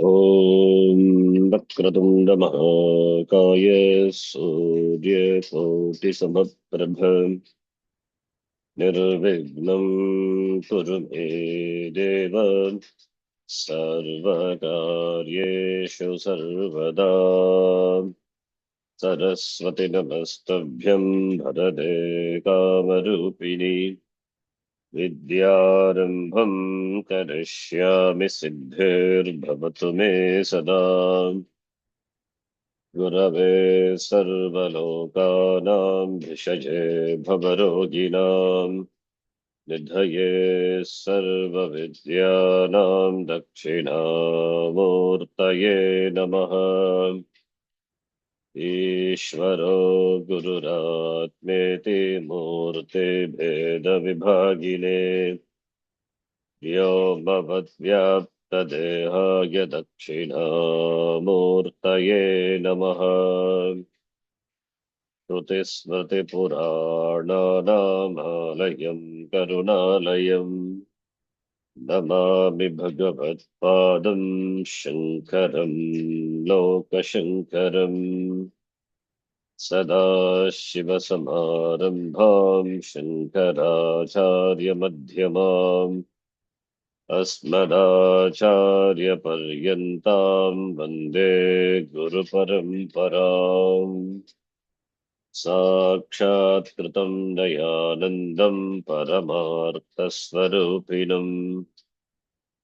ॐ वक्रतुण्ड महाकाय सूर्यकोटिसमप्रभ निर्विघ्नं कुरु मे देव सर्वकार्येषु सर्वदा सरस्वति नमस्तभ्यं भरते कामरूपिणी विद्यारम्भं करिष्यामि सिद्धिर्भवतु मे सदा गुरवे सर्वलोकानां भिषजे भवरोगिणां निधये सर्वविद्यानां दक्षिणामूर्तये नमः। ईश्वरो गुरुरात्मेति मूर्तिभेदविभागिने व्योमवद्व्याप्तदेहाय दक्षिणामूर्तये नमः। श्रुतिस्मृतिपुराणानामालयं करुणालयं नमामि भगवत्पादं शङ्करं लोकशङ्करम् सदाशिवसमारम्भां शङ्कराचार्यमध्यमाम् अस्मदाचार्यपर्यन्तां वन्दे गुरुपरम्पराम् साक्षात् कृतं दयानन्दं परमार्थस्वरूपिणं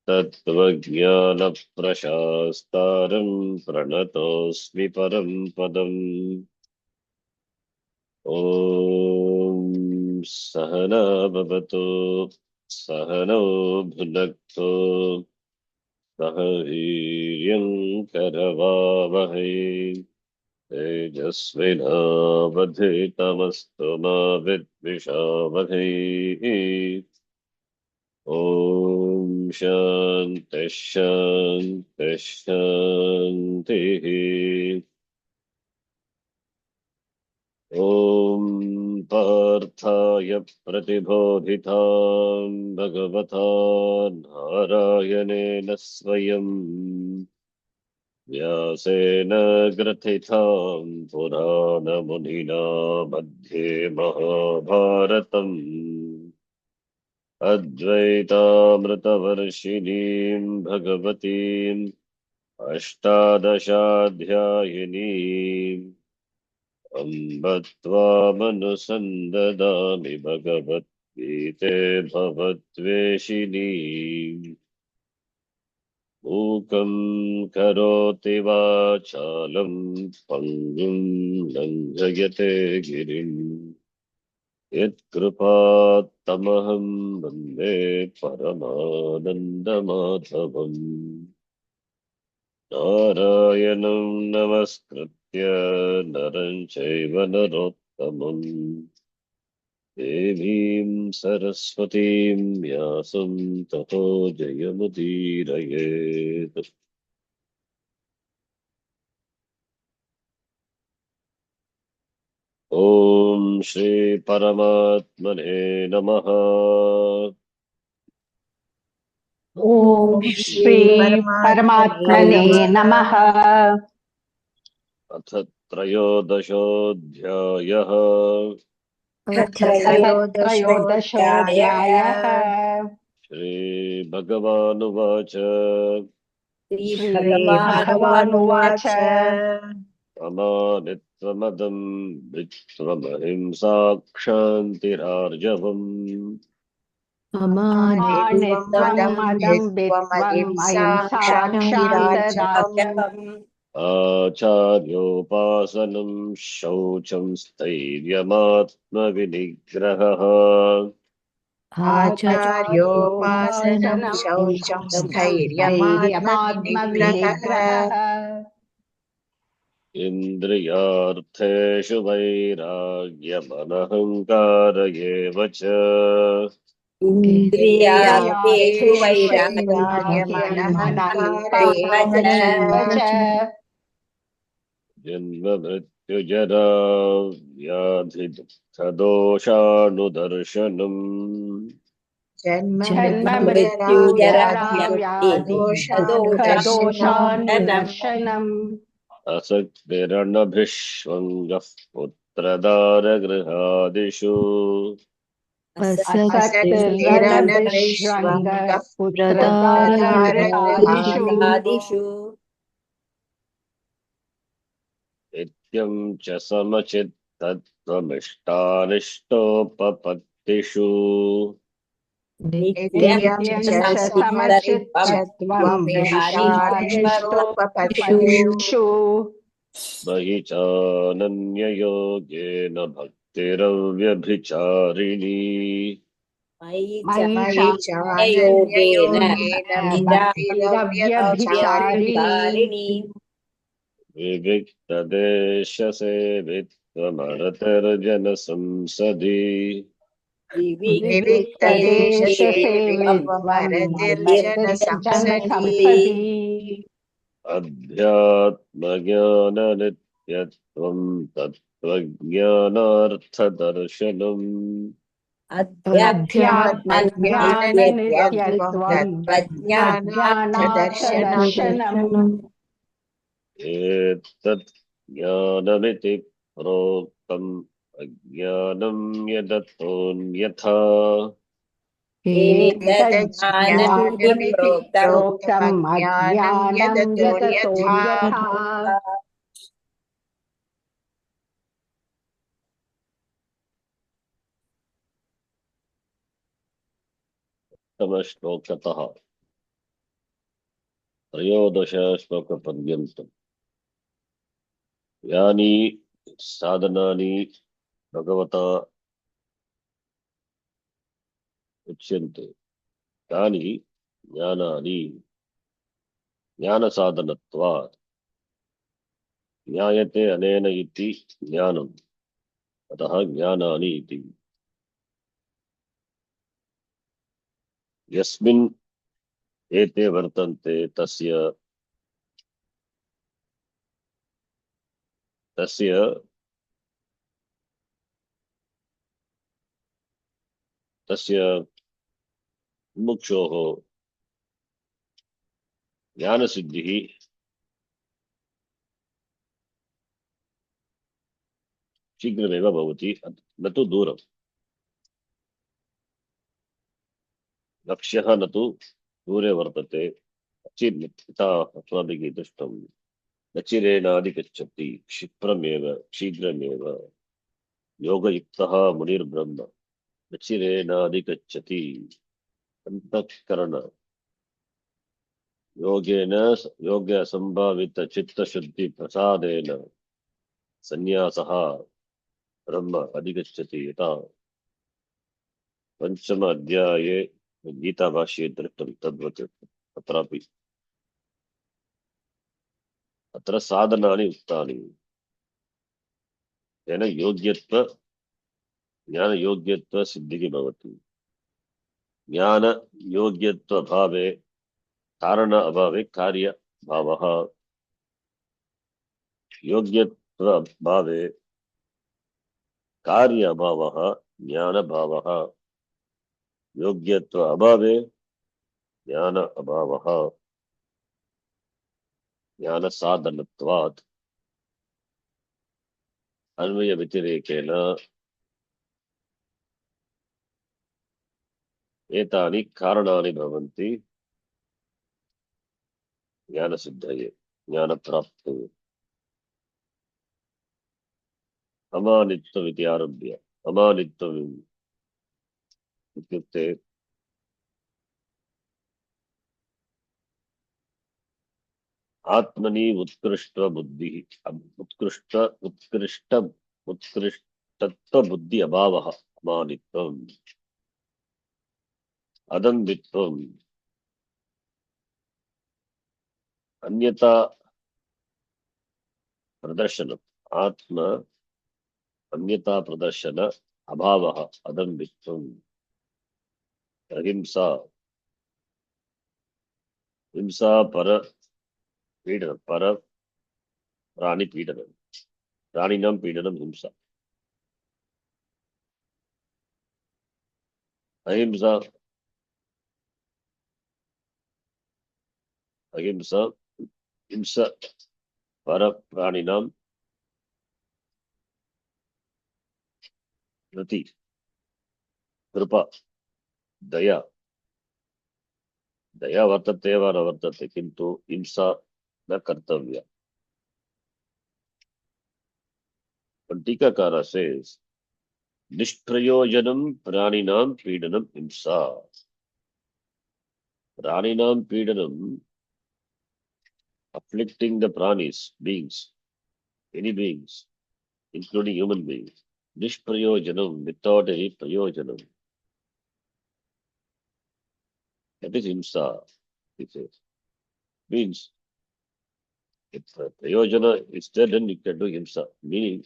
तत्त्वज्ञानप्रशास्तारं प्रणतोऽस्मि परं पदम्। ॐ सहना भवतु सहनौ भुनक्तु सह वीर्यं करवावहै तेजस्विनावधीतमस्तु मा विद्विषावहै। ॐ शान्तिः शान्तिः शान्तिः। ॐ पार्थाय प्रतिबोधितां भगवता नारायणेन स्वयं व्यासेन ग्रथितां पुराणमुनिना मध्ये महाभारतम् अद्वैतामृतवर्षिणीं भगवतीम् अष्टादशाध्यायिनीम् अम्ब त्वामनुसन्ददामि भगवद्गीते भवद्वेषिणी मूकं करोति वाचालं पङ्गुं लङ्घयते गिरिं यत्कृपात्तमहं वन्दे परमानन्दमाधवम् नारायणं नमस्कृत्य नरं चैव नरोत्तमम् देवीं सरस्वतीं व्यासं ततो जयमुदीरयेत्। ॐ श्री परमात्मने नमः। ॐ श्री परमात्मने नमः। अथ त्रयोदशोऽध्यायः। त्रयोदशोऽध्यायः। श्रीभगवानुवाच श्रीभगवानुवाच अमानित्वमदं वित्वमहिंसाक्षान्तिरार्जवम् अमानित्वं मदम्भित्वम् अहिंसा क्षान्तिरार्जवम् आचार्योपासनं शौचं स्थैर्यमात्मविनिग्रहः आचार्योपासनं शौचं स्थैर्यमात्मविनिग्रहः इन्द्रियार्थेषु वैराग्यमनहङ्कार एव च इन्द्रियार्थेषु वैराग्यमनहङ्कार एव च जन्ममृत्युजरा व्याधि दुःखदोषानुदर्शनम् जन्म जन्म मृत्युजरा मृत्युजरा व्याधि व्याधि दोषानुदर्शनम् दोषानुदर्शनम् असक्तिरनभिष्वङ्गः पुत्रदारगृहादिषु असक्तिरणभिष्वङ्गः असक्तिरणभिष्वङ्गः पुत्रदारगृहादिषु पुत्रदारगृहादिषु नित्यं च समचित्तत्वमिष्टानिष्टोपपत्तिषु नित्यं नित्यं च च समचित्तत्वम् इष्टानिष्टोपपत्तिषु इष्टानिष्टोपपत्तिषु मयि चानन्ययोगेन भक्तिरव्यभिचारिणी मयि मयि चानन्ययोगेन चानन्ययोगेन भक्तिरव्यभिचारिणी भक्तिरव्यभिचारिणी विविक्तदेशसेवित्वमरतिर्जनसंसदि विविक्तदेशसेवित्वम् विविक्तदेशसेवित्वमरतिर्जनसंसदि जनसंसदि अध्यात्मज्ञाननित्यत्वं तत्त्वज्ञानार्थदर्शनम् अध्यात्मज्ञाननित्यत्वं अध्यात्मज्ञाननित्यत्वम् तत्त्वज्ञानार्थदर्शनम् तत्त्वज्ञानार्थदर्शनम् एतत् ज्ञानमिति प्रोक्तम् अज्ञानं यदतोऽन्यथा एतज्ज्ञानमिति प्रोक्तम् प्रोक्तमज्ञानं अज्ञानं यदतोऽन्यथा यततोऽन्यथा तमश्लोकतः त्रयोदश श्लोकपर्यन्तम् यानि साधनानि भगवता उच्यन्ते तानि ज्ञानानि ज्ञानसाधनत्वात् ज्ञायते अनेन इति ज्ञानम् अतः ज्ञानानि इति यस्मिन् एते वर्तन्ते तस्य तस्य तस्य मुमुक्षोः ज्ञानसिद्धिः शीघ्रमेव भवति न तु दूरम् लक्ष्यः न तु दूरे वर्तते यथा अस्माभिः दृष्टम् नचिरेणाधिगच्छति क्षिप्रमेव शीघ्रमेव योगयुक्तः मुनिर्ब्रह्म नचिरेणाधिगच्छति अंतःकरण योगेन योग्य संभावित चित्तशुद्धि प्रसादेन संन्यासः ब्रह्म अधिगच्छति यथा पंचम अध्याये गीता भाष्ये दृष्टं तद्वत् अत्रापि अत्र साधनानि उक्तानि तेन योग्यत्व ज्ञानयोग्यत्व सिद्धिः भवति ज्ञान योग्यत्व भावे कारण अभावे कार्य भावः योग्यत्व भावे कार्य अभावः ज्ञान भावः योग्यत्व अभावे ज्ञान अभावः ज्ञान साधनत्वात् अन्वय व्यतिरेकेन एतानि कारणानि भवन्ति ज्ञानसिद्धये ज्ञानप्राप्तये अमानित्वमिति आरभ्य अमानित्वम् इत्युक्ते आत्मनि उत्कृष्ट बुद्धिः उत्कृष्टत्व बुद्धि अभावः अमानित्वम् अदम्भित्वम् अन्यथा प्रदर्शनम् आत्म अन्यथा प्रदर्शन अभावः अदम्भित्वम् अहिंसा हिंसा पर पीडनं पर प्राणी पीडनं प्राणिनां पीडनं हिंसा अहिंसा ahimsa, himsa, para praninam, rati, kripa, daya. दया वर्तते वा न वर्तते किंतु हिंसा न कर्तव्य. But टीकाकार says निष्प्रयोजनम प्राणिनाम पीडनम हिंसा. प्राणिनाम पीडनम, afflicting the pranis, beings, any beings, including human beings. Nishprayojanam, without any prayojanam. That is himsa, he says. Means, if prayojana is there, then you can do himsa. Meaning,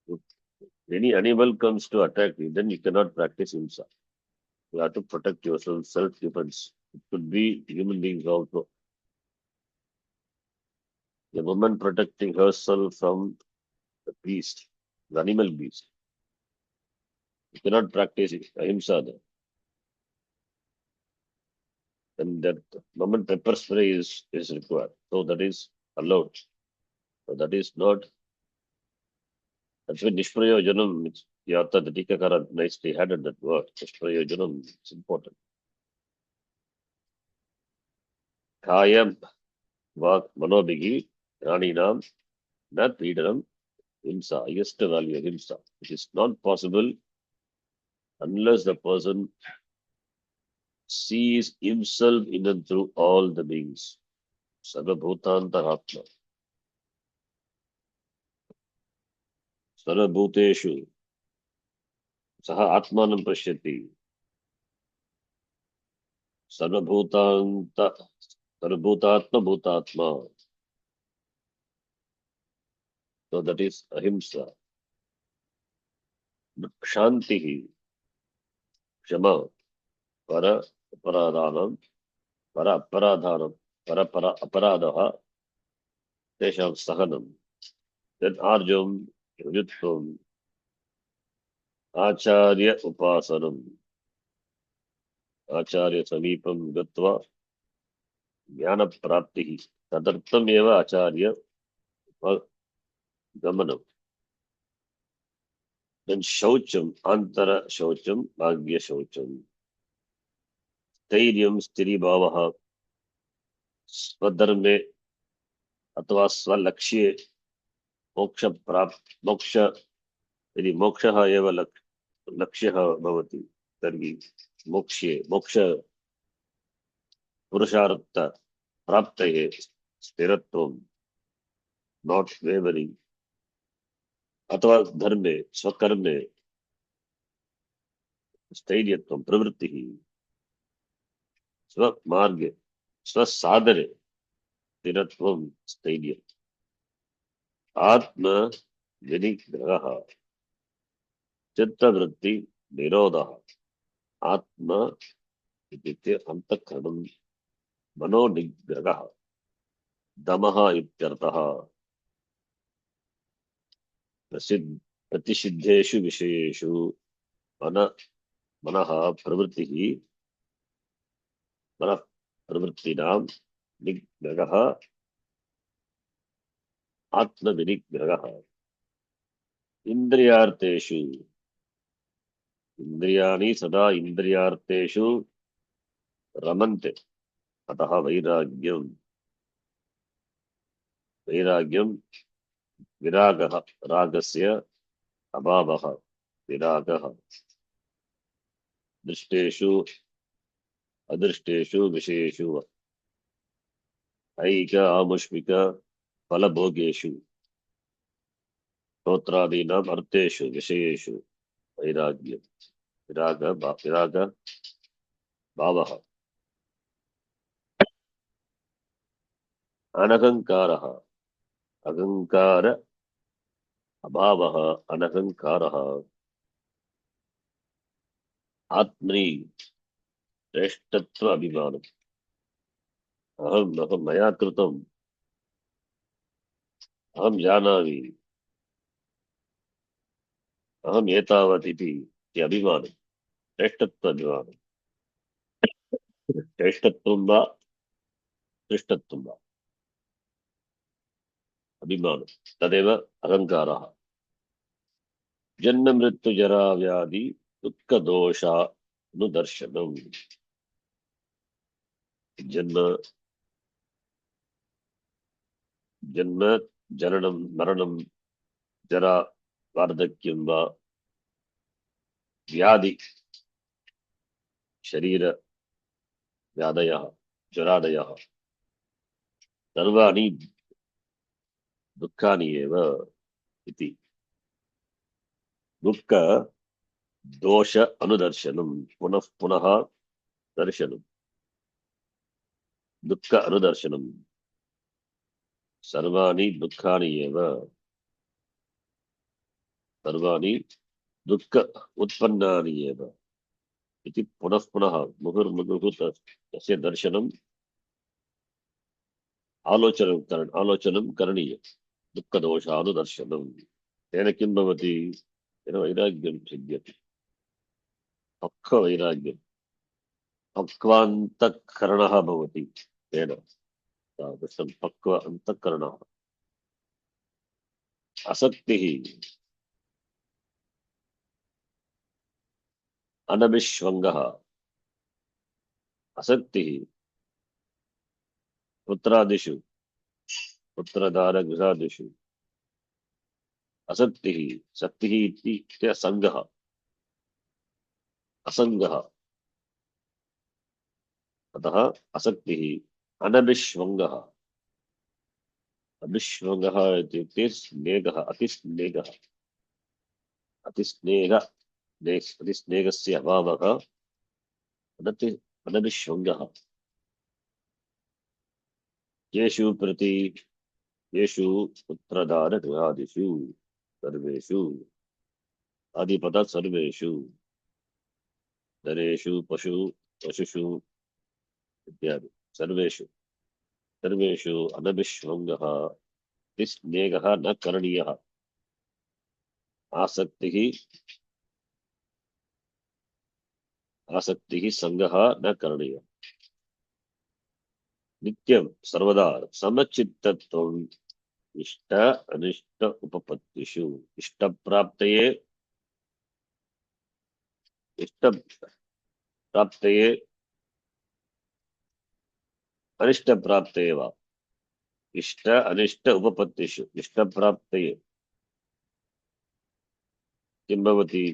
if any animal comes to attack you, then you cannot practice himsa. You have to protect yourself, self-defense. It could be human beings also. A woman protecting herself from the beast, the animal beast. You cannot practice ahimsa there. And that moment pepper spray is required. So that is allowed. So that is not, that's why Nishprayojanam, Yata, the Tikakara nicely added that word. Nishprayojanam is important. Kayam Vak Manobigi Raninam Nat Pidanam Himsa, highest value of Himsa. It is not possible unless the person sees himself in and through all the beings. Sarvabhutantaratma. Sarvabhuteshu. Saha Atmanam Pashyati. Sarvabhutanta. Sarvabhutatma Bhutatma. So that is Ahimsa. Shantihi. Shama. Para Paradhanam. Para Paradhanam. Para Aparadaha. Tesham Sahanam. Then Arjum. Yuttum. Acharya Upasanam. Acharya Samipam Gatva. Jnana Praptihi. Tadartam eva Acharya Gamanam. Then Shaucham, Antara Shaucham, Bhagya Shaucham. Stairyam Stiribhavaha. Swadharme अथवा स्वलक्ष्ये मोक्ष प्राप्त मोक्ष यदि मोक्षः एव लक्ष्यः भवति तर्हि मोक्ष्ये मोक्ष पुरुषार्थ प्राप्तये स्थिरत्वं नॉट वेवरिंग अथवा धर्मे स्वकर्मे स्थैर्यत्वं प्रवृत्तिः स्वमार्गे स्वसाधने स्थिरत्वं स्थैर्यम् आत्म विनिग्रहः चित्तवृत्ति निरोधः आत्म इत्युक्ते अंतःकरणं मनोनिग्रहः दमः इत्यर्थः प्रतिषिद्धेषु विषयेषु मनः प्रवृत्तिनां निग्रहः आत्मविनिग्रहः इन्द्रियार्थेषु इंद्रियाणि सदा इंद्रियार्थेषु रमन्ते अतः वैराग्यं विरागः रागस्य अभावः विरागः दृष्टेषु अदृष्टेषु विषयेषु ऐक आमुष्मिक फलभोगेषु श्रोत्रादीनाम् अर्थेषु विषयेषु वैराग्यं विराग भावः अनहंकारः अहंकार अभावः अनहंकारः आत्मनि श्रेष्ठत्व अभिमानम् अहं मया कृतम् अहं जानामि अहम् एतावत् इति अभिमानम् श्रेष्ठत्व अभिमानम् श्रेष्ठत्वं वा शिष्टत्वं वा अभिमानं तदेव अहङ्कारः। जन्म मृत्यु जरा व्याधि दुःखदोषानुदर्शनम्। जन्म जन्म जननं मरणं जरा वार्धक्यं वा व्याधि शरीर व्याधयः जरादयः सर्वाणि दुःखानि एव इति। दुःख दोष अनुदर्शनं पुनः पुनः दर्शनं दुःख अनुदर्शनं सर्वाणि दुःखानि एव सर्वाणि दुःख उत्पन्नानि एव इति पुनः पुनः मुहुर्मुहुः तस्य दर्शनम् आलोचनं करणीयं दुःखदोषानुदर्शनं। तेन किं भवति? तेन वैराग्यं सिद्ध्यति। पक्ववैराग्यं पक्वान्तःकरणः भवति। तेन तादृशं पक्व अन्तःकरणः। आसक्तिः अनभिष्वङ्गः। आसक्तिः पुत्रादिषु पुत्रदारगृहादिषु आसक्तिः। शक्तिः इत्युक्ते असङ्गः असङ्गः। अतः आसक्तिः अनभिष्वङ्गः। अभिष्वङ्गः इत्युक्ते स्नेहः अतिस्नेहः अतिस्नेहस्य अभावः अनभिष्वङ्गः। येषु प्रति येषु पुत्रदारगृहादिषु सर्वेषु आदिपद सर्वेषु नरेषु पशुषु इत्यादि सर्वेषु सर्वेषु अनभिष्वङ्गः स्नेहः न करणीयः। आसक्तिः संगः न करणीयः। नित्यं सर्वदा समचित्तत्वम् इष्ट अनिष्ट उपपत्तिषु इष्टप्राप्तये अनिष्टप्राप्तये वा इष्ट अनिष्ट उपपत्तिषु इष्टप्राप्तये किं भवति?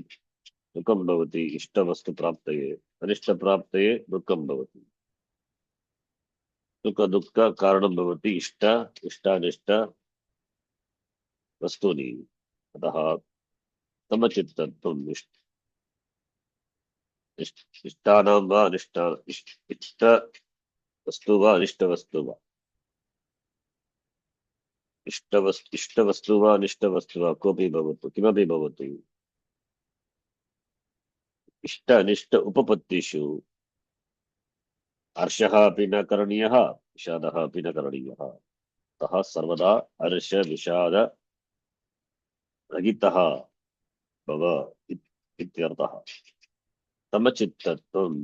दुःखं भवति। इष्टवस्तुप्राप्तये अनिष्टप्राप्तये दुःखं भवति। सुख दुःख कारणं भवति इष्टानिष्ट वस्तूनि। अतः समचित्तत्वम् इष्टानां वा इष्ट वस्तु वा अनिष्टवस्तु वा इष्टवस्तु वा अनिष्टवस्तु वा कोऽपि भवतु किमपि भवतु इष्ट अनिष्ट उपपत्तिषु हर्षः अपि न करणीयः विषादः अपि न करणीयः। अतः सर्वदा हर्ष विषाद रहितः भव इत्यर्थः। समचित्तत्वं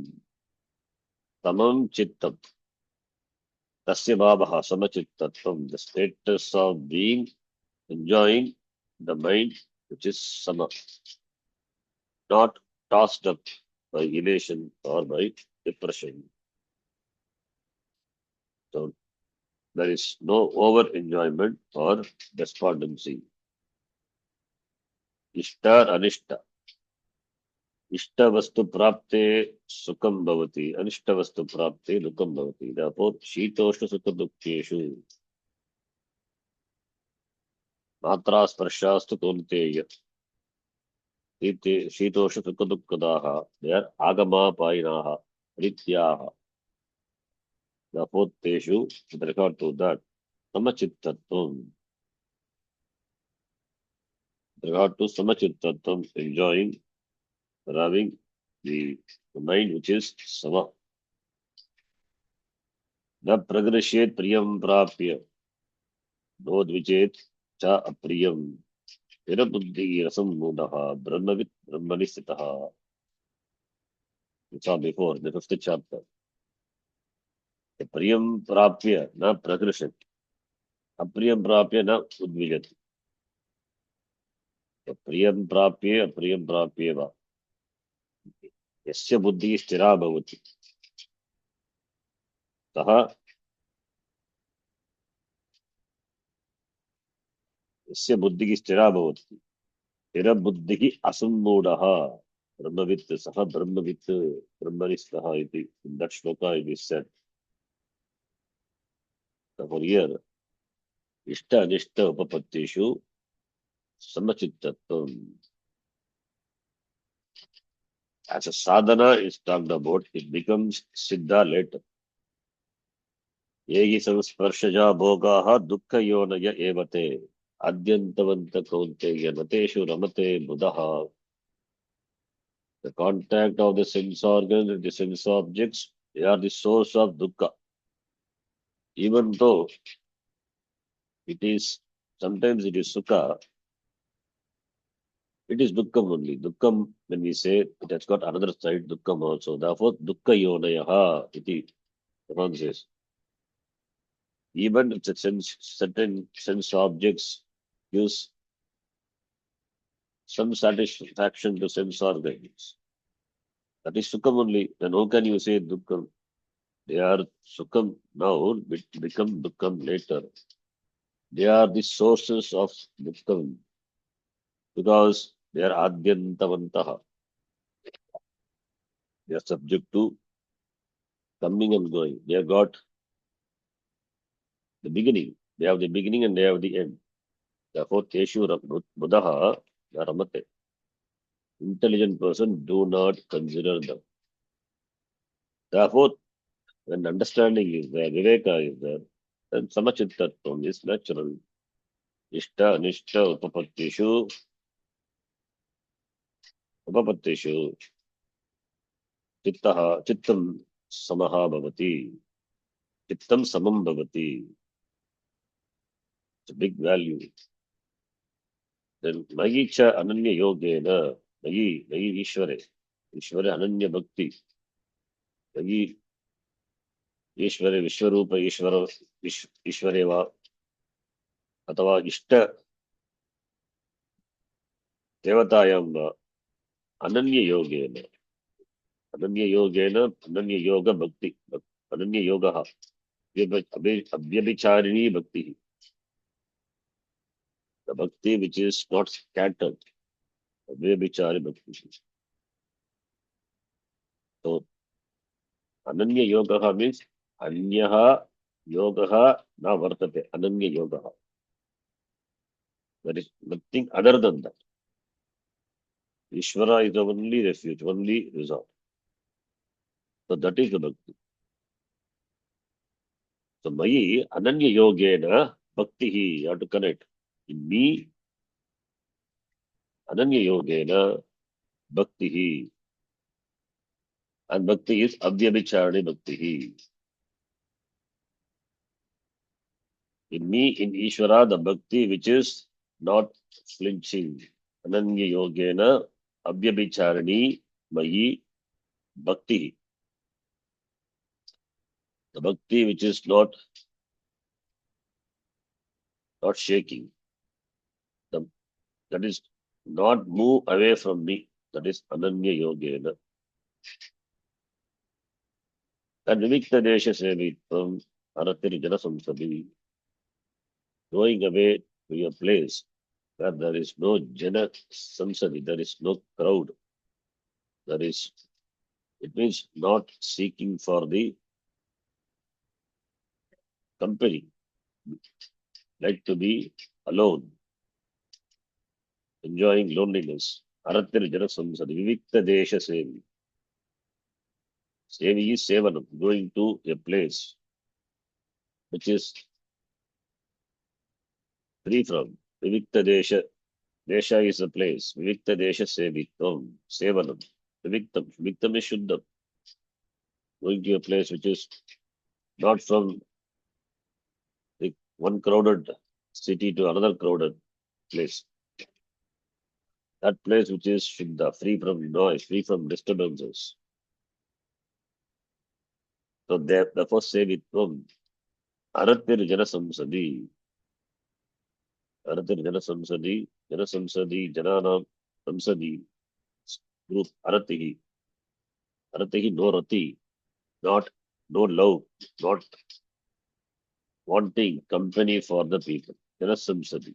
समं चित्तं तस्य भावः समचित्तत्वं the status of being enjoying the mind which is sama, not tossed up by elation or by depression. So there is no over enjoyment or despondency. Ishta anishta. इष्ट वस्तु प्राप्ते सुखं भवति अनिष्ट वस्तु प्राप्ते दुःखं भवति। Therefore शीतोष्ण सुख दुःखेषु मात्रा स्पर्शास्तु कौन्तेय शीतोष्ण सुख दुःखदाः they are आगमापायिनाः नित्याः। Therefore तेषु with regard to that समचित्तत्वं with regard to समचित्तत्वं enjoying having the mind which is sama. न प्रगृह्येत् प्रियं प्राप्य नोद्विजेत् च अप्रियं स्थिरबुद्धिः रसम्मूढः ब्रह्मवित् ब्रह्मणि स्थितः. We saw before the 5th chapter. Priyam prapya na prakrishati. Apriyam prapya na udvijati. Priyam prapya va. Yasya buddhi stira bhavati. Saha yasya buddhi stira bhavati. Stira buddhi asammudaha. Brahmavit saha brahmavit brahmanistaha iti. In that shloka it is said. Therefore here, ishta anishta upapatteshu samachittatvam. As a sadhana is talked about, it becomes siddha later. Yegi samsparshaja bhogaha dukkha yonaya evate. Adyantavanta kaunteya nateshu ramate buddha. The contact of the sense organs and the sense objects, they are the source of dukkha. Even though it is, sometimes it is sukha, it is dukkham only. Dukkham, when we say, it has got another side, dukkham also. Therefore, dukkha yonayaha, iti, Bhagavan says. Even if the certain sense objects gives some satisfaction to sense organs, that is sukham only. Then how can you say dukkham? They are sukham now, but become dukkham later. They are the sources of dukkham because they are adyantavantaha. They are subject to coming and going. They have got the beginning. They have the beginning and they have the end. Therefore, Teshu Buddha Ramate. Intelligent person do not consider them. Therefore, when understanding is there, Viveka is there, then Samachittatvam is natural. Ishta, Nishta, Upapattishu, Chittam, Samaha Bhavati, Chittam Samam Bhavati. It's a big value. Then Magicha Ananya Yogena, Magi Ishvare, Ishvare Ananya Bhakti, Magi Ishvare Vishwarupa Ishvareva, Atava Ishta Devatayam Ananya Yogena, Ananya Yoga Bhakti, Ananya Yoga, Abhyabicharini Bhakti, the Bhakti which is not scattered, Abhyabichari Bhakti. So, Ananya Yoga means Anyaha Yogaha na Vartate, Ananya Yogaha. There is nothing other than that. Ishvara is the only refuge, only resort. So that is the Bhakti. So Mayi Ananya Yogena Bhakti, you have to connect. In me, Ananya Yogena Bhakti, and Bhakti is Abhyabhicharani Bhakti. In me, in Ishvara, the Bhakti which is not flinching. Ananya Yogena Abhyabhicharani Mayi Bhakti. The Bhakti which is not shaking. That is not move away from me. That is Ananya Yogena. And Vimikta Desha Sevitvam Aratiri Jana Samsadi. Going away to a place where there is no Jana Samsadi, there is no crowd. There is, it means not seeking for the company, like to be alone, enjoying loneliness. Aratir Jana Samsadi, Vivikta Desha Sevi. Sevi is Sevanam, going to a place which is free from. Vivikta Desha. Desha is a place. Vivikta Desha Sevitvam. Sevanam. Viviktam. Viviktam is Shuddham. Going to a place which is not from the one crowded city to another crowded place. That place which is Shuddha, free from noise, free from disturbances. So therefore Sevitvam, Aratir Jana Samsadi, Aratir Jana Samsadi, Jana Samsadi, Jananam Samsadi, group Aratihi, Aratihi no Rati, not no love, not wanting company for the people. Jana Samsadi.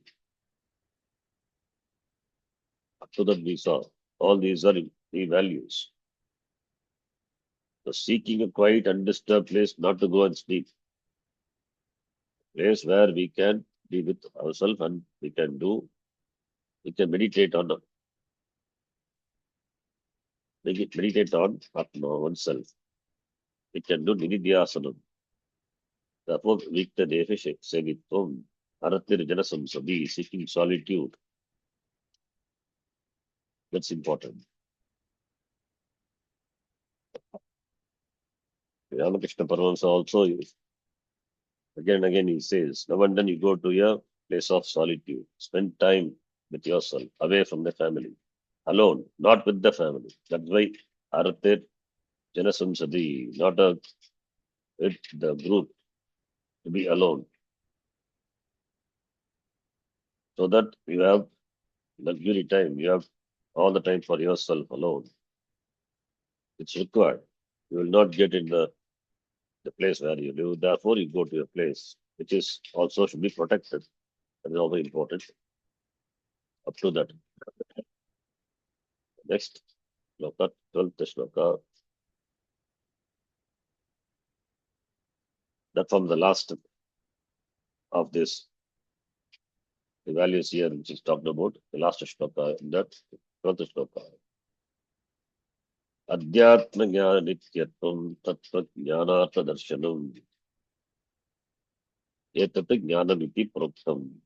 Up to that we saw. All these are the values. So seeking a quiet, undisturbed place, not to go and sleep. Place where we can be with ourselves and we can meditate on meditate on Atma, oneself. We can do Nididhyasanam. Therefore, Vikta Deveshe Sevitvam, Aratir Janasam Sabi, seeking solitude. That's important. Ramakrishna Paramahansa also, again and again he says, now and then you go to a place of solitude. Spend time with yourself, away from the family. Alone, not with the family. That's why Aratir Janasam Sadi, not with the group, to be alone. So that you have luxury time, you have all the time for yourself alone. It's required. You will not get in the place where you live. Therefore, you go to a place which is also should be protected. That is also important. Up to that. Next, Shloka, 12th Shloka. That from the last of this, the values here which is talked about, the last Shloka, that 12th Shloka. Adhyatma Jnana Nityatvam Tattva Jnanartha Darshanam Etat Jnanam Iti Proktam.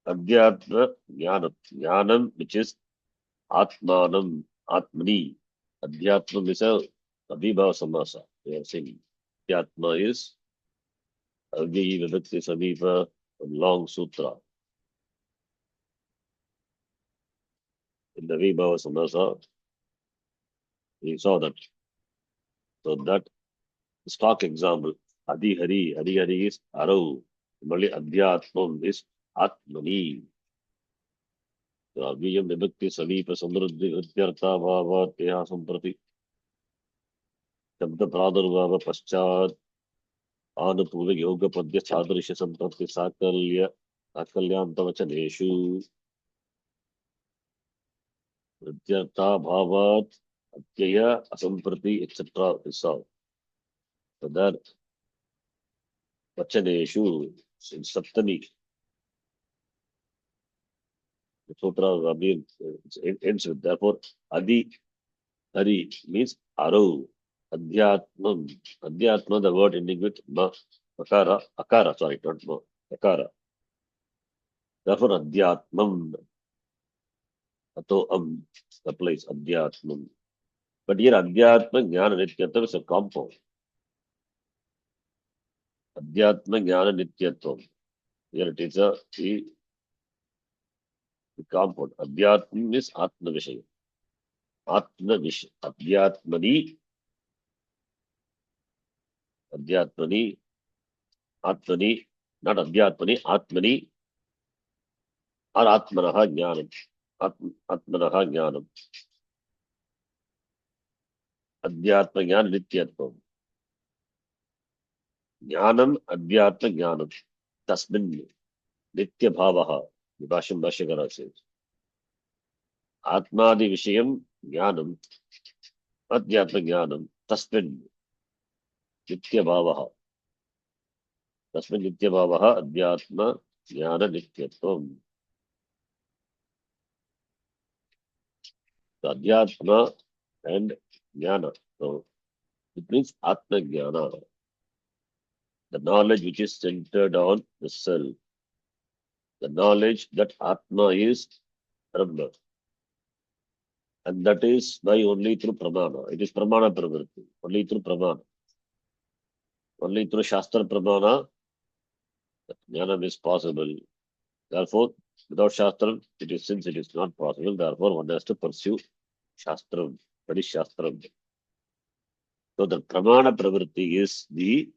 Adhyatma Jnanam, Jnanam which is Atmanam, Atmani. Adhyatma is a Abhibhava Samasa. We are saying Adhyatma is Avyayi Vibhakti Samipa, long sutra. In the Vibhava Samasa, we saw that. So that stock example, Adihari, Adihari is Arau. Similarly, Adhyatmam is Atmani. So Avyayam Vibhakti Samipa Samruddhi Vidyartha Bhava Teha Samprati. Shabda Pradurvava Paschat Anupuva Yoga Padya Chadrisha Samprati Sakalyantamachadeshu Vidyartha Bhavat Atyaya Asamprati etc. is solved. So that Vachaneshu in Saptami, the Sutra it ends with therefore Adi Hari means Aru. Adhyatmam. Adhyatma, the word ending with ma, akara, sorry, not ma, akara. Therefore, Adhyatmam, ato applies Adhyatmam. But here, Adhyatma Jnana Nityatvam is a compound. Adhyatma Jnana Nityatvam. Here it is the compound. Adhyatma is Atma Vishaya. Atma Vishaya. Adhyatmani, Atmani, not Adhyatmani, Atmani, or Atmanaha Jnanam. Atmanaha Jnanam. Adhyatma Jnana Nityatvam. Jnanam Adhyatma Jnanam. Tasmin Nitya Bhavaha. Vibhasham Bhashyakara says. Atmadi Vishayam Jnanam. Adhyatma Jnanam. Tasmin Nitya Bhavaha. Tasmin Nitya Bhavaha Adhyatma Jnana Nityatvam. So Adhyatma and Jnana. So it means Atma Jnana. The knowledge which is centered on the self. The knowledge that Atma is Brahma. And that is by only through Pramana. It is Pramana Pravritti. Only through Pramana. Only through Shastra Pramana, that Jnanam is possible. Therefore, without Shastram, since it is not possible, therefore one has to pursue Shastram. That is Shastram. So the pramana pravritti is the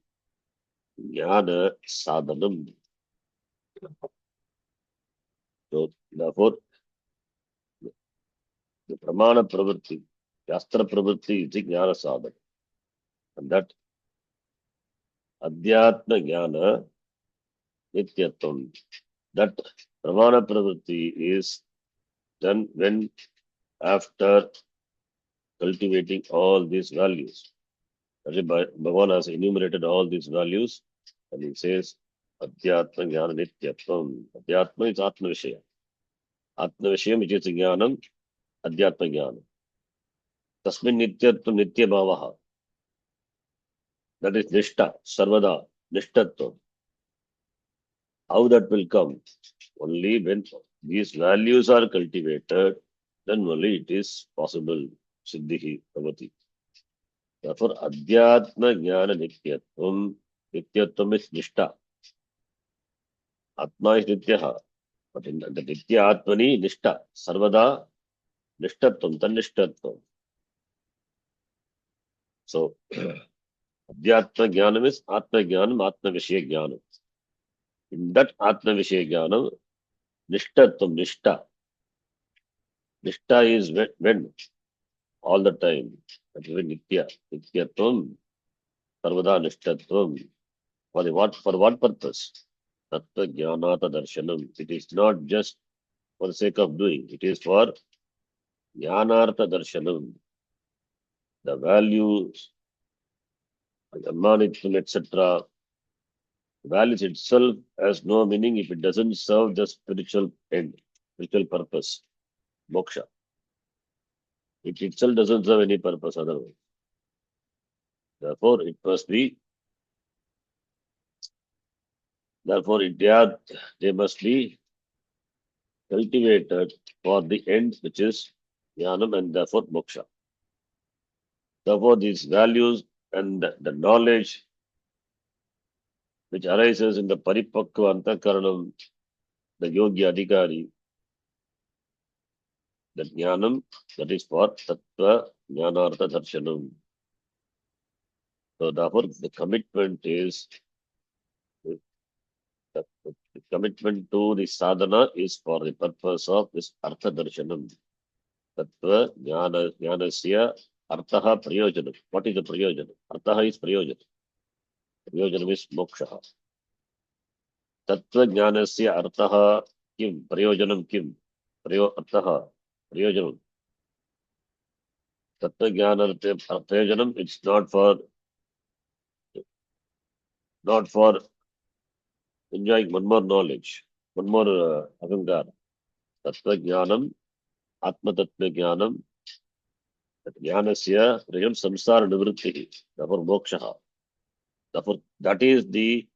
jnana sadhanam. So therefore, the pramana pravritti, shastra pravritti is the jnana sadhana. And that adhyatma jnana nityatvam. That pramana pravritti is done when after cultivating all these values. Bhagavan has enumerated all these values and he says, Adhyatma Jnana Nityatvam. Adhyatma is Atma Vishaya. Atma Vishayam which is Jnanam, Adhyatma Jnana. Tasmin Nityatvam Nitya Bhavaha. That is Nishta, Sarvada, Nishtatvam. How that will come? Only when these values are cultivated, then only it is possible. Siddhihi Bhavati. Therefore, Adhyatma Jnana Nityatvam. Nityatvam is Nishta. Atma is Nityaha. But in the Nitya Atmani Nishta, Sarvada Nishtatvam, Tanishtatvam. So, Adhyatma Jnanam is Atma Jnanam, Atma Vishaya Jnanam. In that Atma Vishaya Jnanam, Nishtatvam, Nishta. Nishta is when? All the time. That is Nitya. Nityatvam, Sarvada Nishtatvam. For what purpose? Tattva Jnanata Darshanam. It is not just for the sake of doing. It is for Jnanartha Darshanam. The values, Ammanitvam, etc. Values itself has no meaning if it doesn't serve the spiritual end, spiritual purpose, moksha. It itself doesn't serve any purpose otherwise. Therefore, they must be cultivated for the end, which is jnanam and therefore moksha. Therefore, these values and the knowledge which arises in the paripakva antakaranam, the yogi adhikari, the jnanam, that is for tattva jnanartha darshanam. So therefore, the commitment to the sadhana is for the purpose of this artha darshanam. Tattva jnanasya artha prayojanam. What is the prayojanam? Artha is prayojanam. Prayojanam is moksha. Tattva jnanasya artha kim? Prayojanam kim? Artha. Prayojanam. Tattva jnana prayojanam, it's not for enjoying one more knowledge, one more avangar. Tattva jnanam, atma tattva jnanam, jnanasya prayam samsara nivrittihi, therefore moksha. Therefore, that is the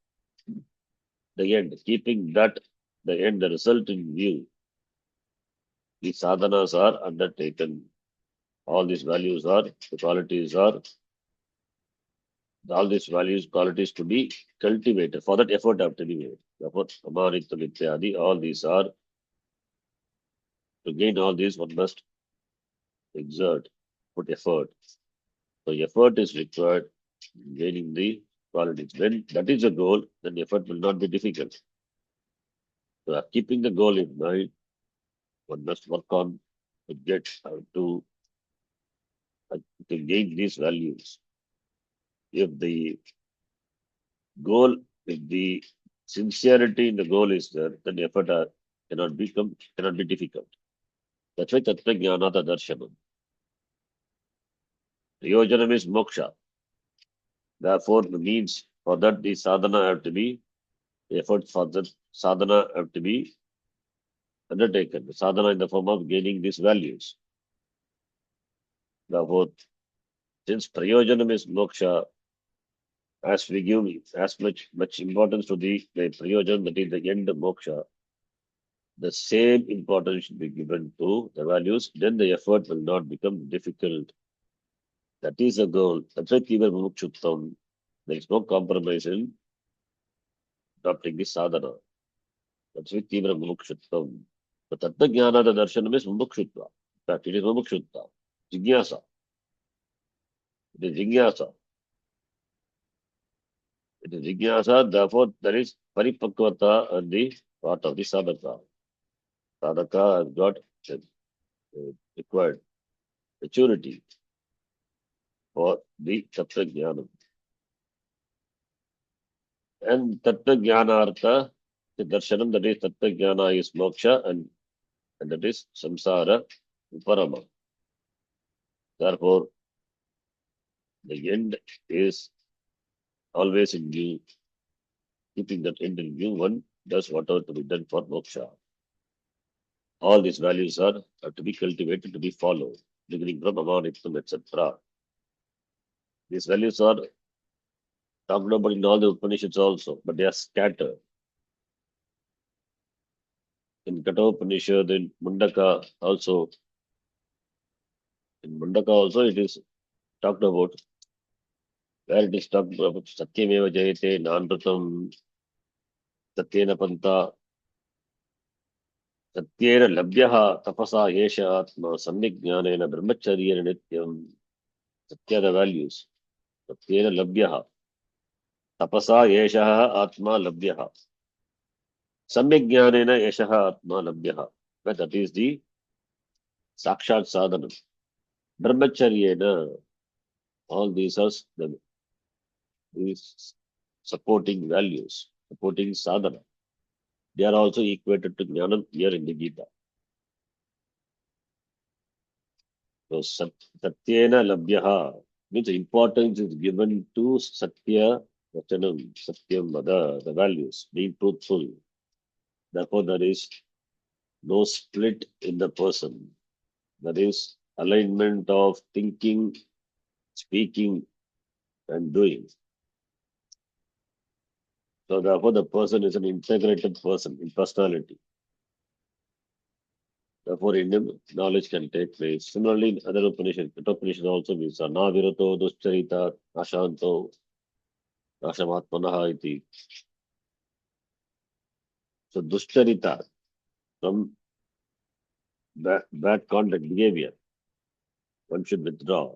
end. Keeping that, the end, the result in view, the sadhanas are undertaken. All these values are, the qualities are, all these values, qualities to be cultivated. For that effort have to be made. Therefore, Amanitya Nityadi, all these are, to gain all these, one must exert, put effort. So effort is required in gaining the qualities. When that is the goal, then effort will not be difficult. So keeping the goal in mind, one must work on to get to gain these values. If the sincerity in the goal is there, then effort cannot be difficult. That's why Tattva Jnanata Darshanam. Prayojanam is moksha. Therefore, the means for that the sadhana have to be, the effort for that sadhana have to be undertaken. The sadhana in the form of gaining these values. Therefore, since prayojanam is moksha, as we give as much importance to the prayojan, that is the end of moksha, the same importance should be given to the values, then the effort will not become difficult. That is the goal. That's why Tivra Mumukshuttam. There is no compromise in adopting this sadhana. That's why Tivra Mumukshuttam. The Tattva Jnana, the Darshanam is Mumukshutva. In fact, it is Mumukshutva. Jigyasa. It is Jigyasa. It is Jigyasa, therefore there is Paripakvata at the part of the sadhaka. Sadhaka has got required maturity for the Tattva Jnana. And Tattva Jnanartha, the darshanam, that is Tattva Jnana is moksha and that is samsara uparama. Therefore, the end is always in view. Keeping that end in view, one does whatever to be done for moksha. All these values are to be cultivated, to be followed, beginning from amanitvam, etc. These values are talked about in all the Upanishads also, but they are scattered. In Kathopanishad, in Mundaka also, it is talked about, where it is talked about Satyameva Jayate, Nanratam, Satyena Panta, Satyena Labhyaha, Tapasa Yesha Atma, Samyak Jnanena, Brahmacharyena Nityam, Satya the values, Satyena Labhyaha, Tapasa Yesha Atma Labhyaha, Samyak Jnanena Yesha Atma Labhyaha. But that is the Sakshat Sadhanam. Brahmacharyena, all these are these supporting values, supporting sadhana. They are also equated to jnanam here in the Gita. So satyena labhyaha means importance is given to satya vachanam, satyam the values, being truthful. Therefore, there is no split in the person. There is alignment of thinking, speaking, and doing. So therefore, the person is an integrated person in personality. Therefore, in him, knowledge can take place. Similarly, in other Upanishads, Upanishad also means na virato duscharita ashanto nashamatmanaha iti. So duscharita, from bad conduct behavior, one should withdraw.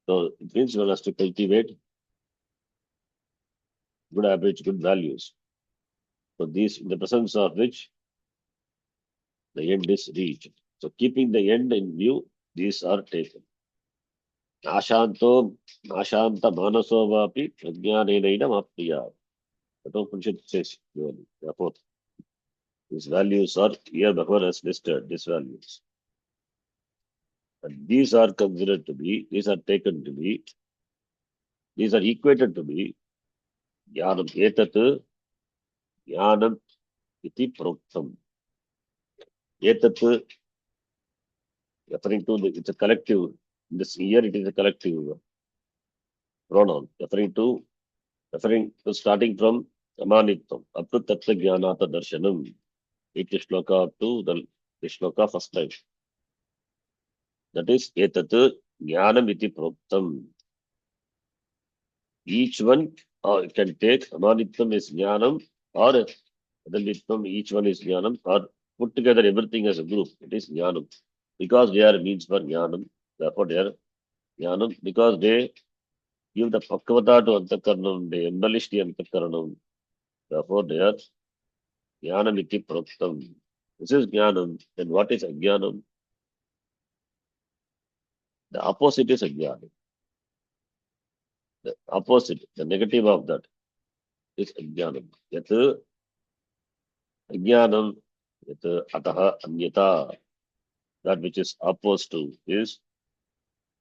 So it means one has to cultivate good habits, good values. So these, in the presence of which the end is reached. So keeping the end in view, these are taken. Ashanto, ashanta manaso vapi prajnanenaidam apriya. Upanishad says clearly. Therefore, these values are here, Bhagavad has listed these values. And these are considered to be, these are taken to be, these are equated to be jnanam etat jnanam iti proktam. Etat referring to it's a collective. This year it is a collective pronoun referring to starting from amanitvam up to tattva jnanata darshanam. Each shloka up to the shloka first time. That is etat jnanam iti proktam. Each one can take amanitvam is jnanam or adalitvam, each one is jnanam, or put together everything as a group. It is jnanam. Because they are means for jnanam, therefore they are jnanam, because they give the pakvata to antakaranam, they embellish the antakaranam, therefore they are jnanam iti proktam. This is jnanam. Then what is ajnanam? The opposite is ajnanam. The opposite, the negative of that is ajnanam. Yat ajnanam, yat ataha anyata, that which is opposed to is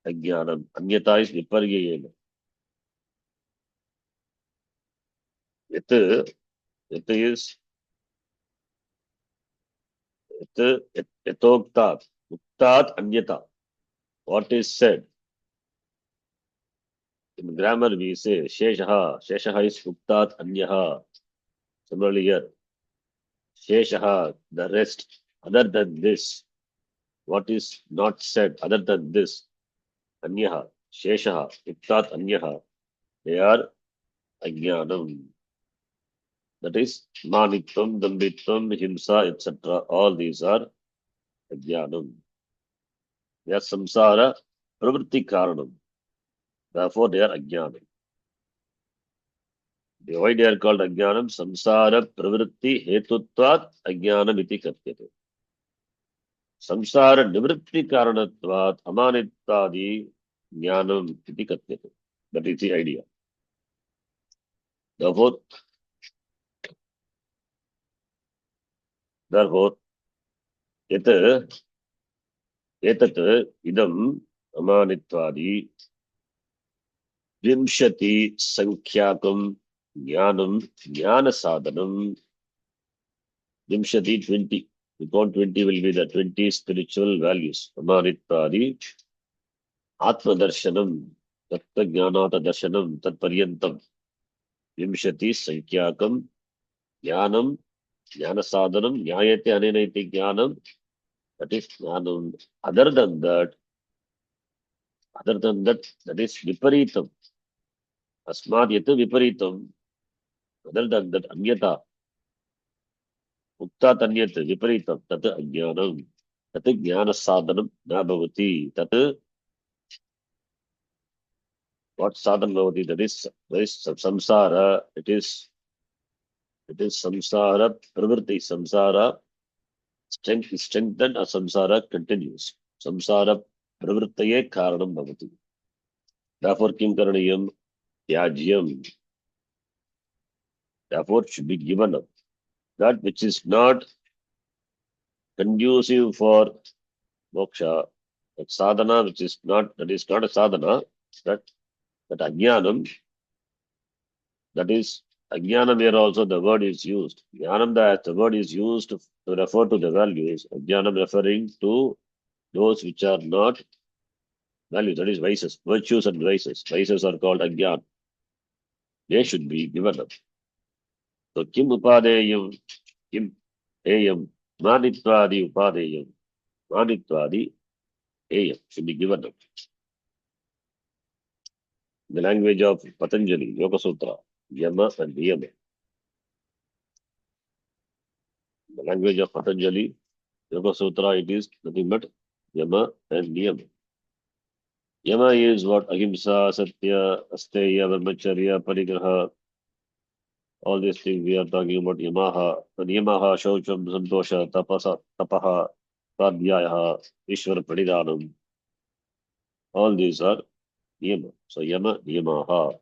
ajnanam. Anyata is viparyayena. Yat, yat is yatoktat, uktat anyata. What is said? In grammar we say sheshaha. Sheshaha is uktat anyaha. Similarly here, sheshaha, the rest, other than this. What is not said other than this? Anyaha, sheshaha, uktat anyaha. They are ajnanam. That is manitvam, dambitvam, himsa, etc. All these are ajnanam. They are samsara pravritti karanam. Therefore, they are ajnanam. Why they are called Ajnanam? Samsara pravritti hetutvat Ajnanam iti katyate. Samsara nivritti karanatvat amanittadi jnanam iti katyate. That is the idea. Therefore, yet etat idam amanitvadi vimshati sankhyakum jnanam jnana sadhanam vimshati 20. We count 20 will be the 20 spiritual values. Amanitvadi Atma Darshanam Tattva Jnanata Darshanam Tat Paryantam Vimshati Sankhyaakam Jnanam Jnana Sadhanam Jnayate Anenati Jnanam. That is Jnanam. That is Viparitam. Asmad Yata Viparitam. Other than that, Anyata Ukta Tanyata Viparitam Tata Ajnanam. Tata Jnana Sadhanam Nabhavati. Tata what sadhan bhavati? That is samsara. It is samsara pravritti. Samsara strengthened as samsara continues. Samsara pravrittaye karanam bhavati. Therefore, kim karaniyam tyajyam. Therefore, it should be given up. That which is not conducive for moksha, that sadhana which is not, that is not a sadhana, that ajnanam, that is ajnanam here also the word is used. Jnanam, the word is used to refer to the values. Ajnanam referring to those which are not values, that is vices, virtues and vices. Vices are called ajnan. They should be given up. So kim upadeyam, kim eyam, manitvadi upadeyam, manitvadi eyam should be given up. The language of Patanjali, Yoga Sutra, Yama and Niyama. The language of Patanjali, Yoga Sutra, it is nothing but Yama and Niyama. Yama is what? Ahimsa, Satya, Asteya, Brahmacharya, Parigraha. All these things we are talking about Yamaha. And Yamaha, Shaucham, Santosha, Tapaha, Pradhyayaha, Ishvara Pradhanam. All these are Niyama. So Yama, Niyamaha.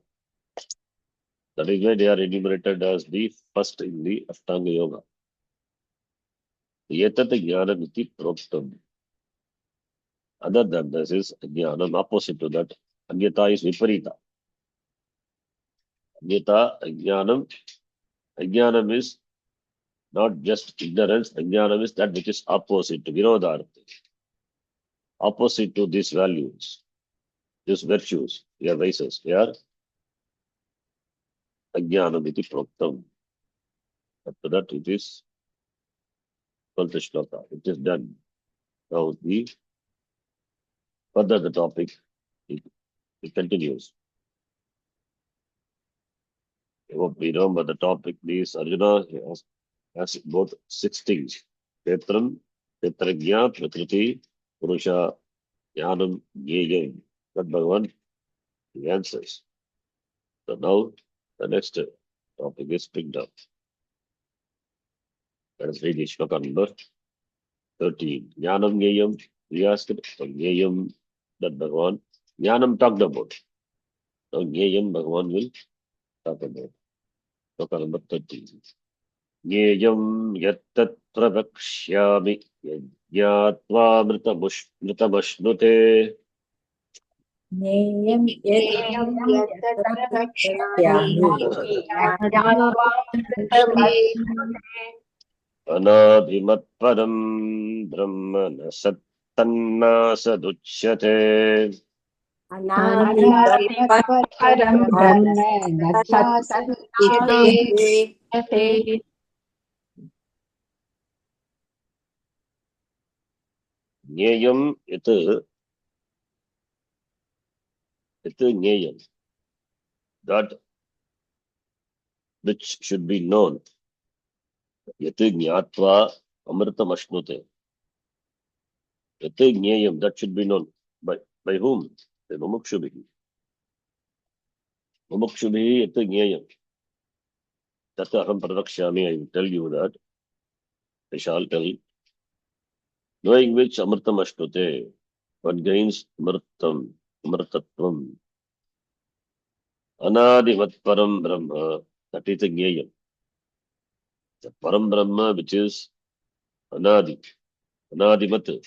That is why they are enumerated as the first in the Ashtanga Yoga. Yetat Jnanam iti proktam. Other than this is Jnanam, opposite to that. Anyata is Viparita. Anyata, Ajnanam is not just ignorance. Ajnanam is that which is opposite to Virodharthi. Opposite to these values, these virtues, their vices. They are Ajnanam iti proktam. After that, it is 12th Shloka. It is done. Now, further the topic, it continues. I hope we remember the topic. This Arjuna has both 6 things. Kshetram, Kshetrajna, Prakriti, Purusha, Jnanam, Jneyam. That Bhagavan, he answers. So now, the next topic is picked up. Let us read Shloka number 13. Jnanam Jneyam. We asked so Jneyam that Bhagavan. Jnanam talked about. Now Jneyam Bhagavan will talk about. Shloka number 13. Jneyam yattat pravakshyami yajñātvā mritamashnuते. ज्ञेयं ज्ञेयं यत् प्रवक्ष्यामि यत् यज्ञात्वा Anabhimatparam brahma na sattanna saduchyate. अनादिमत्परं ब्रह्म न सदुच्यते Jneyam yat jneyam. That which should be known. Yat jñātvā amritam ashnute. Yat jneyam, that should be known. By whom? By mumukshubhihi. Mumukshubhihi yat jneyam. Tata aham pradakshami, I will tell you that, I shall tell, knowing which amritam ashnute, one gains amritatvam, anadimat param brahma, that is a jnayam. The param brahma which is anadi, anadimat,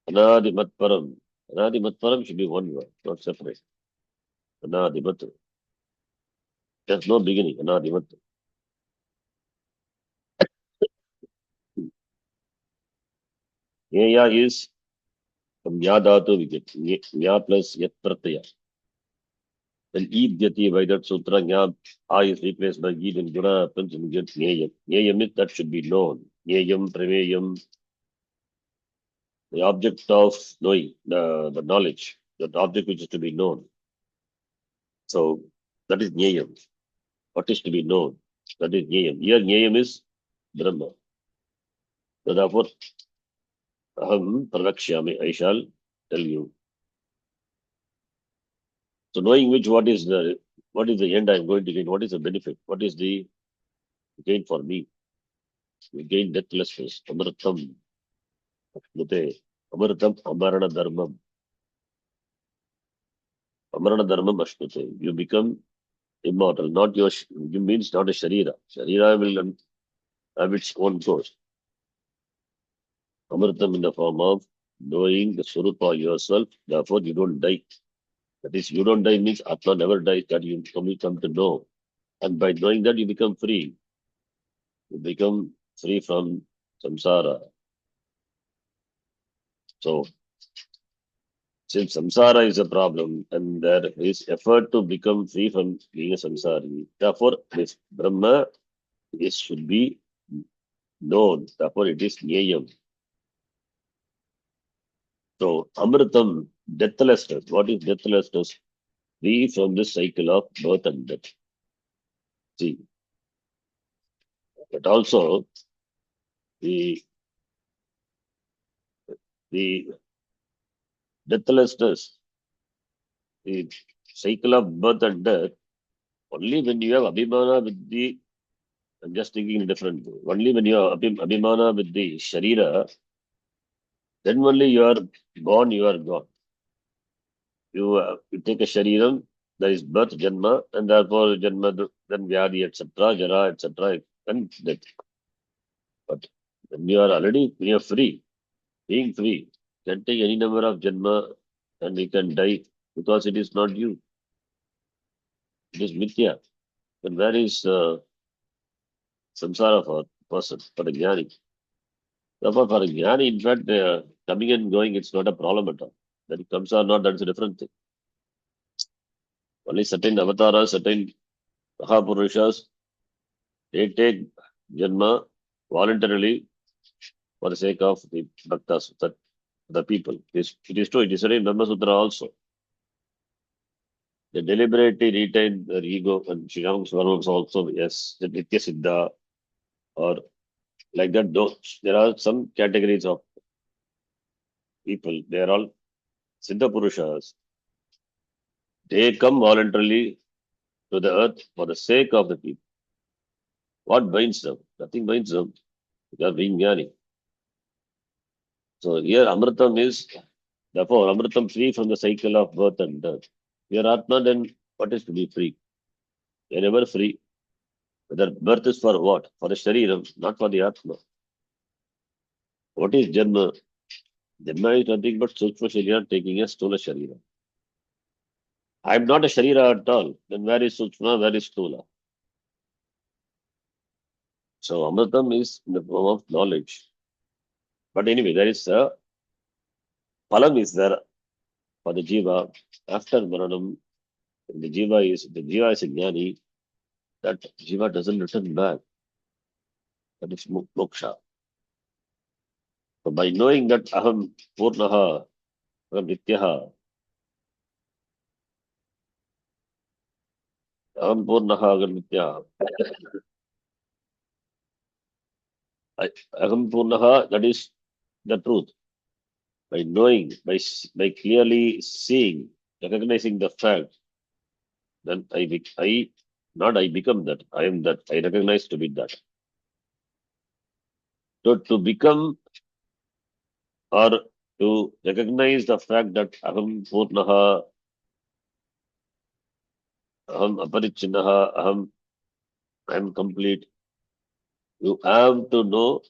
anadimat param. Anadimat param should be one word, not separate. Anadimat. There's no beginning, anadimat. Jnaya is from yadatu we get, nya plus yat pratyaya. Then Eid Jati by that sutra, Nya, A is replaced by Eid and Guna happens and get Nyayam. Nyayam is that should be known. Nyayam, Praveyam, the object of knowing, the knowledge, that object which is to be known. So that is Nyayam. What is to be known? That is Nyayam. Here Nyayam is Brahma. So therefore, Aham Pradakshyami, I shall tell you. So knowing which what is the end I am going to gain, what is the benefit, what is the gain for me? We gain deathlessness, Amritam, Nute, Amritam, Amarana Dharmam. Amarana Dharmam Ashnute. You become immortal, not your, you means not a Sharira. Sharira will have its own course. Amritam in the form of knowing the Surupa yourself, therefore you don't die. That is, you don't die means Atma never dies, that you come to know. And by knowing that, you become free. You become free from samsara. So, since samsara is a problem and there is effort to become free from being a samsari, therefore, this Brahma should be known. Therefore, it is Nyayam. So, Amritam, deathlessness. What is deathlessness? Free from this cycle of birth and death. See, but also the the deathlessness, the cycle of birth and death, only when you have Abhimana with the, I'm just thinking in different, only when you have Abhimana with the Sharira, then only you are born, you are gone. You take a Shariram, there is birth, Janma, and therefore Janma, then Vyadi, etc., Jara, etc., and death. But when you are already, when you are free, being free, can take any number of Janma and you can die because it is not you. It is Mithya. Then where is samsara for a person, for a jnani? Therefore, for a jnani, in fact, coming and going, it's not a problem at all. That it comes or not, that's a different thing. Only certain avatars, certain Mahapurushas, they take Janma voluntarily for the sake of the bhaktas, that the people. It is true, it is said in Brahma Sutra also. They deliberately retain their ego, and Sri also, yes, the Nitya Siddha, or like that. There are some categories of people, they are all Siddha Purushas. They come voluntarily to the earth for the sake of the people. What binds them? Nothing binds them. They are being jnani. So here Amritam is, therefore, Amritam free from the cycle of birth and death. Your Atma, then what is to be free? You are never free. Whether birth is for what? For the Shariram, not for the Atma. What is Janma? Janma is nothing but Sukshma Sharira taking a Stula Sharira. I am not a Sharira at all. Then where is Sukshma? Where is Stula? So Amritam is in the form of knowledge. But anyway, there is a Palam is there for the Jiva after Maranam. The Jiva is a jnani, that Jiva doesn't return back. That is moksha. So by knowing that Aham Purnaha, Aham Nityaha, Aham Purnaha, Aham Nityaha, Aham Purnaha, that is the truth. By knowing, by clearly seeing, recognizing the fact, then I Not I become that. I am that. I recognize to be that. So to become or to recognize the fact that aham purnaha, aham aparichinaha, I am complete. You have to know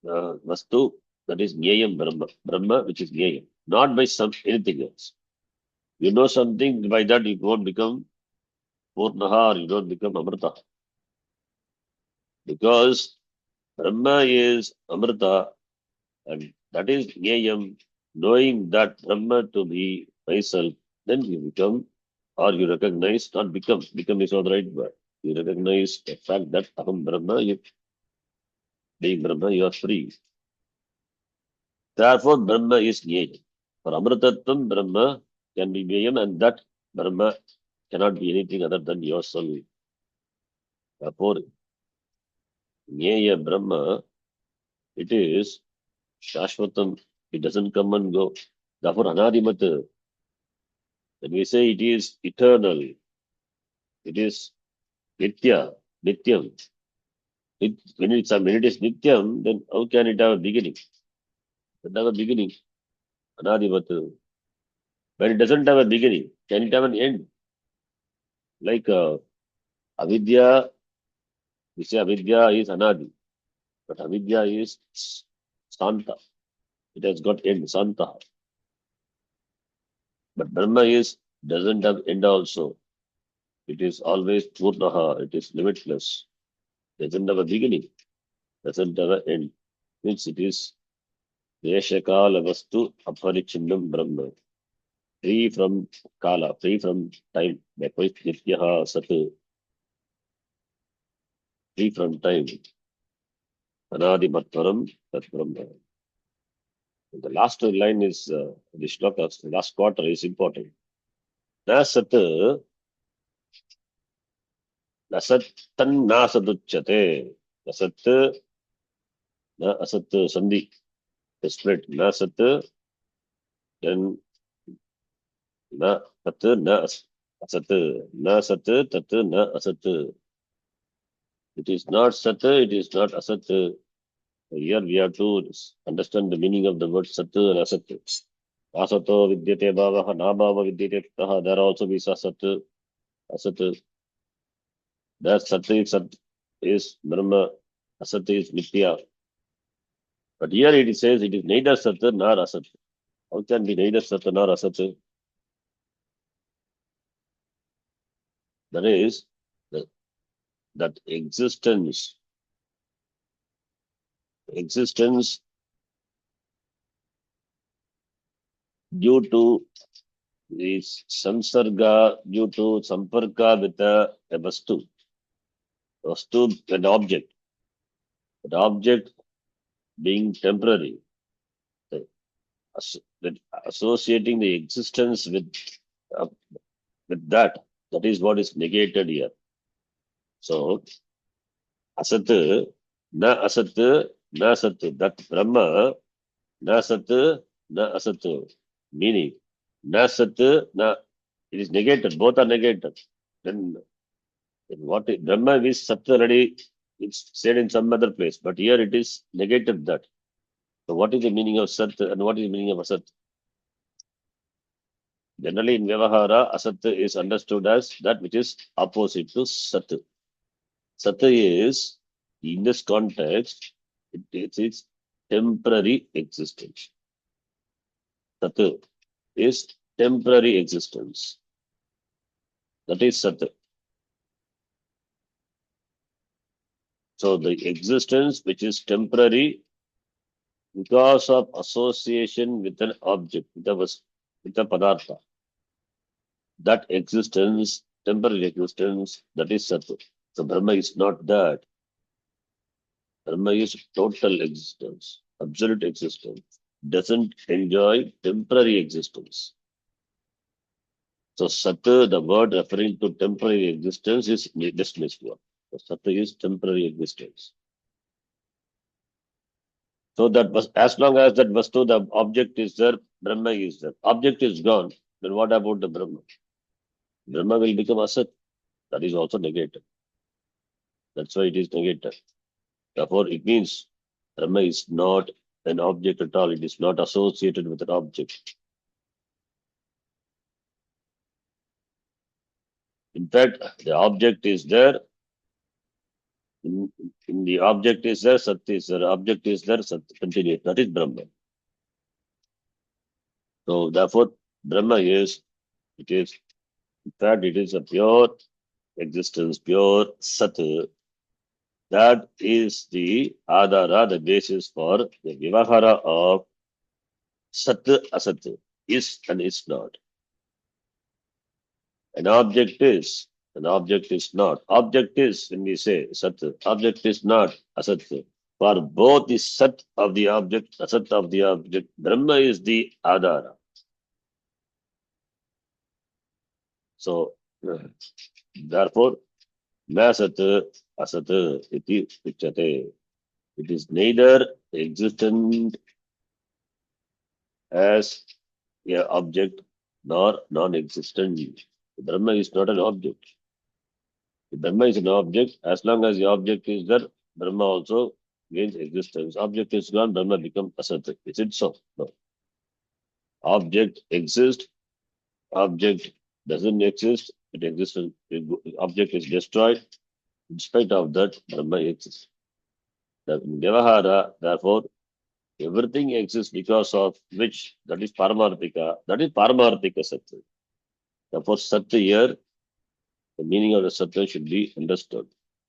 vastu, that is Nyayam Brahma. Brahma, which is Nyayam. Not by some anything else. You know something, by that you won't become Purnaha or you don't become Amrita. Because Brahma is Amrita and that is Nyayam. Knowing that Brahma to be myself, then you become or you recognize, not become. Become is not the right word. You recognize the fact that Aham Brahma, you being Brahma, you are free. Therefore, Brahma is Nyayam. For Amritattvam, Brahma can be Nyayam and that Brahma cannot be anything other than yourself. Therefore, Nyaya Brahma, it is Shashvatam. It doesn't come and go. Therefore, Anadimat, when we say it is eternal, it is Nitya, Nityam. When it is Nityam, then how can it have a beginning? It doesn't have a beginning. Anadimat. When it doesn't have a beginning, can it have an end? Like Avidya, we say Avidya is Anadi, but Avidya is Santa. It has got end, Santa. But Brahma is doesn't have end also. It is always Purnaha, it is limitless. Doesn't have a beginning, doesn't have an end. Means it is Deshakala Vastu Aparichinnam Brahma. Free from Kala, free from time. Likewise, Nityaha Sat, free from time. Anadi Matvaram Tat Brahma. The last line is the Shloka, the last quarter is important. Na Sat, na Sat Tan Na Saduchyate. Na Sat, na Asat Sandhi. The split. Na Sat, then na Tat, na Asat. Na Sat, Tat, na Asat. It is not Sat, it is not Asat. Here we have to understand the meaning of the word Sat and Asat. Asato vidyate bhavaha, na bhava vidyate taha. There also be Sat, Asat. That is Brahma, Asat is Nitya. But here it says it is neither Sat nor Asat. How can be neither Sat nor Asat? That is that existence due to this samsarga, due to samparka with a vastu, an object. That object being temporary, that associating the existence uh, with that is what is negated here. So, asat, na asat, na sat, that Brahma, na sat, na asat, meaning, na sat, na, it is negated, both are negated. Then what is, Brahma is sat already, it's said in some other place, but here it is negated that. So what is the meaning of sat and what is the meaning of asat? Generally in Vyavahara, asat is understood as that which is opposite to sat. Sat is, in this context, it is temporary existence. Sat is temporary existence. That is Sat. So the existence which is temporary because of association with an object, with a padartha. That existence, temporary existence, that is Sat. So Brahma is not that. Brahma is total existence, absolute existence. Doesn't enjoy temporary existence. So Sat, the word referring to temporary existence is dismissed one. So Sat is temporary existence. So that was as long as that Vastu, the object is there, Brahma is there. Object is gone, then what about the Brahma? Brahma will become Asat. That is also negated. That's why it is negated. Therefore, it means Brahma is not an object at all. It is not associated with an object. In fact, the object is there. In the object is there, Sat is there. Object is there, Sat continues. That is Brahma. So therefore, Brahma is, in fact, it is a pure existence, pure Sat. That is the Adhara, the basis for the Vivahara of Sat, Asat, is and is not. An object is not. Object is, when we say Sat, object is not Asat. For both the Sat of the object, Asat of the object, Brahma is the Adhara. So, therefore, na Sat, Asat, iti uchate. It is neither existent as a object nor non-existent. Brahma is not an object. If Brahma is an object, as long as the object is there, Brahma also gains existence. Object is gone, Brahma becomes asat. Is it so? No. Object exists, object doesn't exist, it exists, object is destroyed. In spite of that, Brahma exists. The Vyavahara, therefore, everything exists because of which, that is Paramarthika Satya. Therefore, Satya here, the meaning of the Satya should be understood.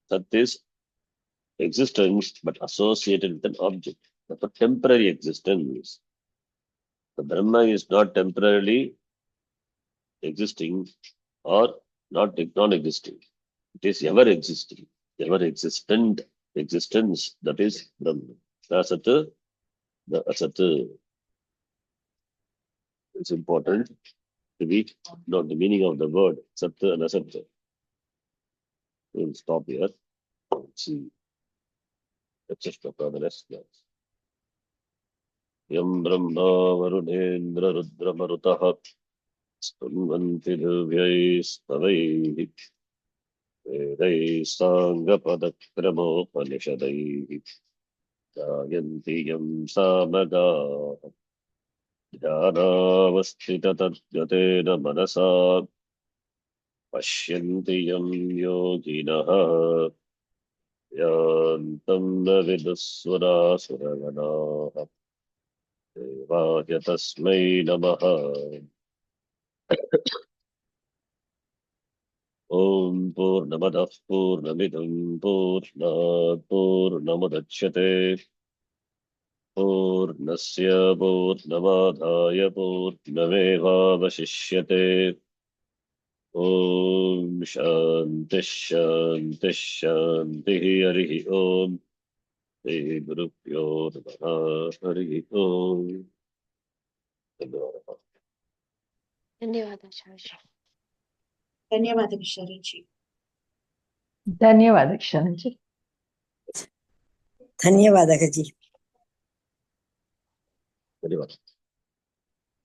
Satya is existence, but associated with an object. Therefore, temporary existence. The Brahma is not temporarily existing or not non-existing. It is ever existing, ever existent existence. That is Brahma. The Asat, the Asat. It's important to be know the meaning of the word Satya and Asat. We'll stop here. Let's see. Let's just talk about the next class. Yam Brahma Varunendra Rudra Marutaha Stanvanti Divyai Stavai Vedai Sangapadakramopanisadai Jayanti Yam Samaga Dhanavastita Tadgatena Manasa Pashyanti Yam Yoginaha Yantam Navidusvara Suragana Devaya Tasmai Namaha Om Purnamadah Purnamidam Purnat Purnamudachyate Purnasya Purnamadhaya Purnamevavashishyate Om Shanti Shanti Shanti Harihi Om Shri Gurubhyo Namaha Harihi Om. धन्यवाद आचार्य। धन्यवाद विशारीजी। धन्यवाद क्षण जी। धन्यवादः जी। धन्यवाद।